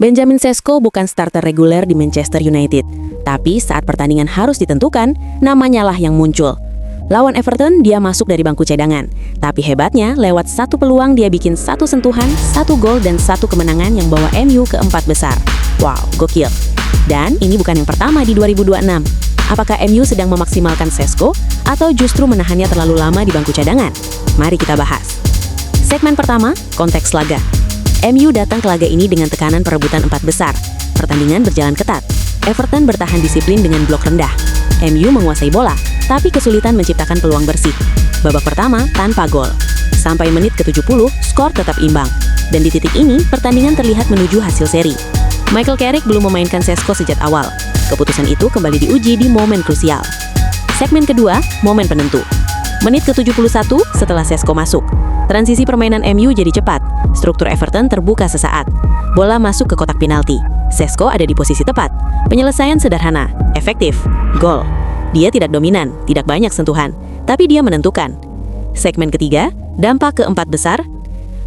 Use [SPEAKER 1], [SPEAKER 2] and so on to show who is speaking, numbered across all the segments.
[SPEAKER 1] Benjamin Sesko bukan starter reguler di Manchester United, tapi saat pertandingan harus ditentukan, namanya lah yang muncul. Lawan Everton, dia masuk dari bangku cadangan. Tapi hebatnya, lewat satu peluang dia bikin satu sentuhan, satu gol, dan satu kemenangan yang bawa MU ke 4 besar. Wow, gokil. Dan ini bukan yang pertama di 2026. Apakah MU sedang memaksimalkan Sesko, atau justru menahannya terlalu lama di bangku cadangan? Mari kita bahas. Segmen pertama, konteks laga. MU datang ke laga ini dengan tekanan perebutan 4 besar. Pertandingan berjalan ketat. Everton bertahan disiplin dengan blok rendah. MU menguasai bola, tapi kesulitan menciptakan peluang bersih. Babak pertama tanpa gol. Sampai menit ke-70, skor tetap imbang. Dan di titik ini, pertandingan terlihat menuju hasil seri. Michael Carrick belum memainkan Sesko sejak awal. Keputusan itu kembali diuji di momen krusial. Segmen kedua, momen penentu. Menit ke-71 setelah Sesko masuk. Transisi permainan MU jadi cepat. Struktur Everton terbuka sesaat. Bola masuk ke kotak penalti. Sesko ada di posisi tepat. Penyelesaian sederhana, efektif, gol. Dia tidak dominan, tidak banyak sentuhan, tapi dia menentukan. Segmen ketiga, dampak ke 4 besar.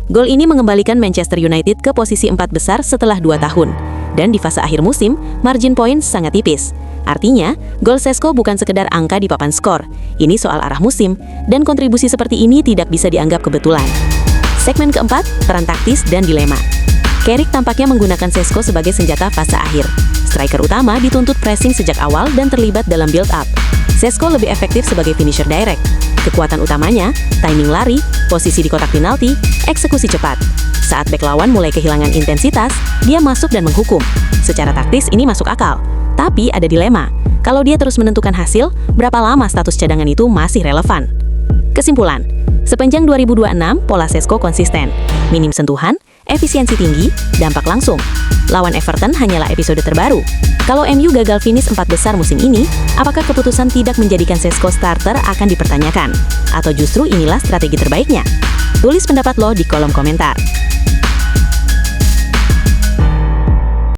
[SPEAKER 1] Gol ini mengembalikan Manchester United ke posisi 4 besar setelah 2 tahun. Dan di fase akhir musim, margin point sangat tipis. Artinya, gol Sesko bukan sekedar angka di papan skor. Ini soal arah musim, dan kontribusi seperti ini tidak bisa dianggap kebetulan. Segmen keempat, peran taktis dan dilema. Carrick tampaknya menggunakan Sesko sebagai senjata fase akhir. Striker utama dituntut pressing sejak awal dan terlibat dalam build-up. Sesko lebih efektif sebagai finisher direct. Kekuatan utamanya, timing lari, posisi di kotak penalti, eksekusi cepat. Saat bek lawan mulai kehilangan intensitas, dia masuk dan menghukum. Secara taktis ini masuk akal. Tapi ada dilema. Kalau dia terus menentukan hasil, berapa lama status cadangan itu masih relevan? Kesimpulan, sepanjang 2026, pola Sesko konsisten. Minim sentuhan, efisiensi tinggi, dampak langsung. Lawan Everton hanyalah episode terbaru. Kalau MU gagal finish 4 besar musim ini, apakah keputusan tidak menjadikan Sesko starter akan dipertanyakan? Atau justru inilah strategi terbaiknya? Tulis pendapat lo di kolom komentar.